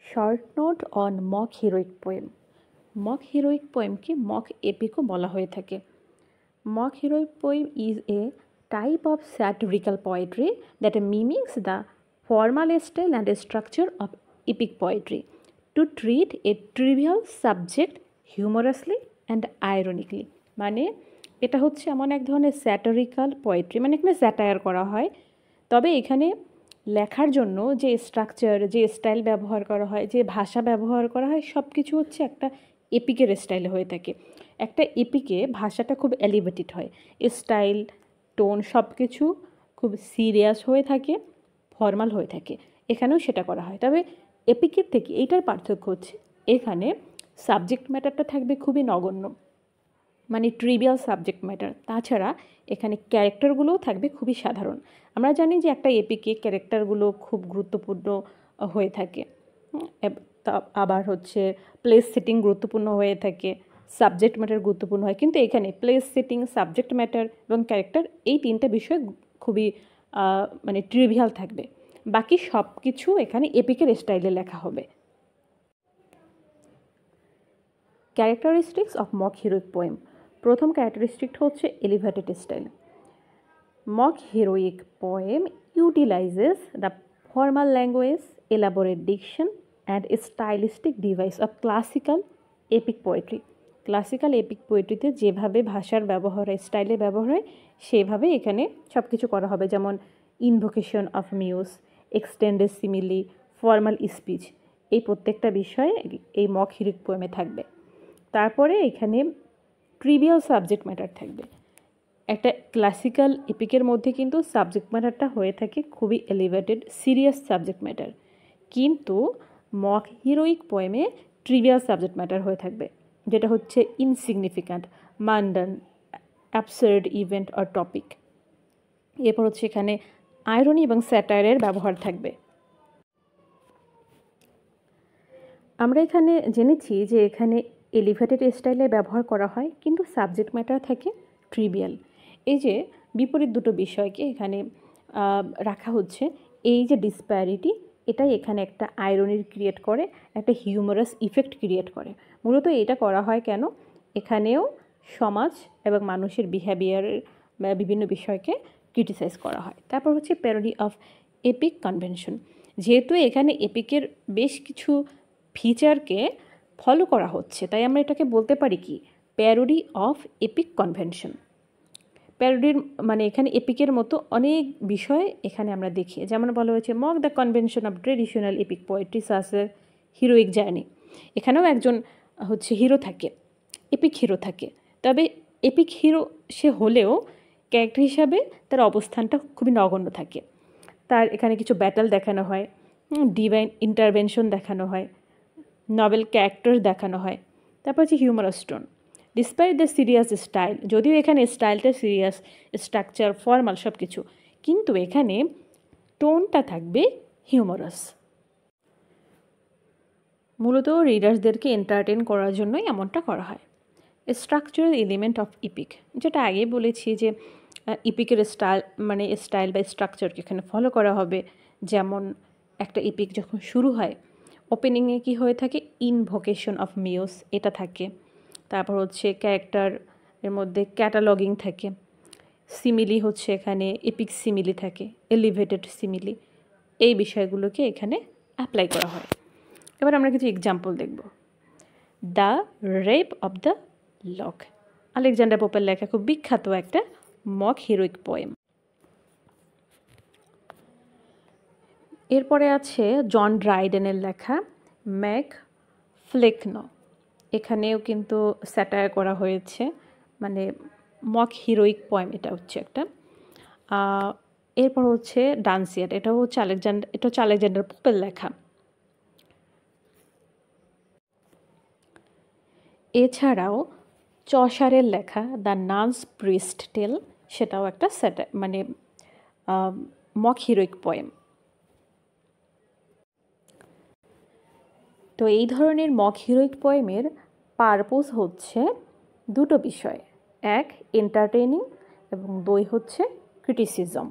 Short note on mock heroic poem. Mock heroic পোয়েমকে mock এপিকও বলা হয়ে থাকে। Mock heroic poem is a type of satirical poetry that mimics the formal style and structure of epic poetry to treat a trivial subject humorously and ironically। মানে এটা হচ্ছে এমন এক ধরনের স্যাটারিক্যাল পোয়েট্রি, মানে এখানে স্যাটায়ার করা হয়, তবে এখানে লেখার জন্য যে স্ট্রাকচার, যে স্টাইল ব্যবহার করা হয়, যে ভাষা ব্যবহার করা হয়, সব কিছু হচ্ছে একটা এপিকের স্টাইলে হয়ে থাকে। একটা এপিকে ভাষাটা খুব এলিভেটেড হয়, স্টাইল, টোন সব কিছু খুব সিরিয়াস হয়ে থাকে, ফর্মাল হয়ে থাকে। এখানেও সেটা করা হয়, তবে এপিকের থেকে এইটার পার্থক্য হচ্ছে এখানে সাবজেক্ট ম্যাটারটা থাকবে খুবই নগণ্য, মানে ট্রিভিয়াল সাবজেক্ট ম্যাটার। তাছাড়া এখানে ক্যারেক্টারগুলোও থাকবে খুবই সাধারণ। আমরা জানি যে একটা এপিকে ক্যারেক্টারগুলো খুব গুরুত্বপূর্ণ হয়ে থাকে, আবার হচ্ছে প্লেস সেটিং গুরুত্বপূর্ণ হয়ে থাকে, সাবজেক্ট ম্যাটার গুরুত্বপূর্ণ হয়, কিন্তু এখানে প্লেস সেটিং, সাবজেক্ট ম্যাটার এবং ক্যারেক্টার এই তিনটা বিষয় খুবই মানে ট্রিভিয়াল থাকবে। বাকি সব কিছু এখানে এপিকের স্টাইলে লেখা হবে। Characteristics of mock heroic poem. প্রথম ক্যারেক্টারিস্টিক হচ্ছে elevated style. Mock heroic poem utilises the formal language, elaborate diction and stylistic device of classical epic poetry. Classical epic পোয়েট্রিতে যেভাবে ভাষার ব্যবহার হয়, স্টাইলের ব্যবহার হয়, সেভাবে এখানে সব কিছু করা হবে, যেমন invocation of muse, extended simile, formal speech, এই প্রত্যেকটা বিষয়ে এই মক হিরোইক পোয়েমে থাকবে। তারপরে এখানে ট্রিভিয়াল সাবজেক্ট ম্যাটার থাকবে। একটা ক্লাসিক্যাল এপিকের মধ্যে কিন্তু সাবজেক্ট ম্যাটারটা হয়ে থাকে খুবই এলিভেটেড, সিরিয়াস সাবজেক্ট ম্যাটার, কিন্তু মক হিরোইক পোয়েমে ট্রিভিয়াল সাবজেক্ট ম্যাটার হয়ে থাকবে, যেটা হচ্ছে insignificant, mundane, absurd event or topic. এরপর হচ্ছে এখানে আয়রনি এবং স্যাটায়ারের ব্যবহার থাকবে। আমরা এখানে জেনেছি যে এখানে এলিভেটেড স্টাইলে ব্যবহার করা হয়, কিন্তু সাবজেক্ট ম্যাটার থাকে ট্রিভিয়াল। এই যে বিপরীত দুটো বিষয়কে এখানে রাখা হচ্ছে, এই যে ডিসপ্যারিটি, এটাই এখানে একটা আয়রনির ক্রিয়েট করে, একটা হিউমারাস ইফেক্ট ক্রিয়েট করে। মূলত এটা করা হয় কেন? এখানেও সমাজ এবং মানুষের বিহেভিয়ারের বিভিন্ন বিষয়কে ক্রিটিসাইজ করা হয়। তারপর হচ্ছে প্যারোডি অফ এপিক কনভেনশন। যেহেতু এখানে এপিকের বেশ কিছু ফিচারকে ফলো করা হচ্ছে, তাই আমরা এটাকে বলতে পারি কি, প্যারোডি অফ এপিক কনভেনশন। প্যারোডির মানে এখানে এপিকের মতো অনেক বিষয় এখানে আমরা দেখি, যেমন বলা হয়েছে mock the convention of traditional epic poetry such as a heroic journey. এখানেও একজন হচ্ছে হিরো থাকে, এপিক হিরো থাকে, তবে এপিক হিরো সে হলেও ক্যারেক্টার হিসাবে তার অবস্থানটা খুবই নগণ্য থাকে। তার এখানে কিছু ব্যাটল দেখানো হয়, ডিভাইন ইন্টারভেনশন দেখানো হয়, নভেল ক্যারেক্টার দেখানো হয়। তারপর হচ্ছে humorous tone. Despite the serious style, যদিও এখানে স্টাইলটা সিরিয়াস, স্ট্রাকচার ফর্মাল সব কিছু, কিন্তু এখানে টোনটা থাকবে হিউমারাস। মূলত রিডার্সদেরকে এন্টারটেন করার জন্যই এমনটা করা হয়। স্ট্রাকচারাল এলিমেন্ট অফ ইপিক, যেটা আগে বলেছি যে ইপিকের স্টাইল মানে স্টাইল বা স্ট্রাকচারকে এখানে ফলো করা হবে। যেমন একটা ইপিক যখন শুরু হয়, ওপেনিংয়ে কি হয়ে থাকে, ইনভোকেশন অফ মিউজ, এটা থাকে। তারপর হচ্ছে ক্যারেক্টার, এর মধ্যে ক্যাটালগিং থাকে, সিমিলি হচ্ছে এখানে এপিক সিমিলি থাকে, এলিভেটেড সিমিলি, এই বিষয়গুলোকে এখানে অ্যাপ্লাই করা হয়। এবার আমরা কিছু এক্সাম্পল দেখব। The rape of the lock, Alexander পোপের লেখা খুব বিখ্যাত একটা মক হিরোইক পোয়েম। এরপরে আছে জন ড্রাইডেনের লেখা ম্যাক ফ্লেকনো, এখানেও কিন্তু স্যাটায়ার করা হয়েছে, মানে মক হিরোইক পোয়েম এটা হচ্ছে একটা। এরপর হচ্ছে ডান্সিয়াট, এটা হচ্ছে আলেকজান্ডার পোপের লেখা। এছাড়াও চসারের লেখা দ্য নানস প্রিস্ট টেল, সেটাও একটা মানে মক হিরোইক পোয়েম। তো এই ধরনের মক হিরোইক পোয়েমের পারপোজ হচ্ছে দুটো বিষয়, এক এন্টারটেইনিং এবং দুই হচ্ছে ক্রিটিসিজম।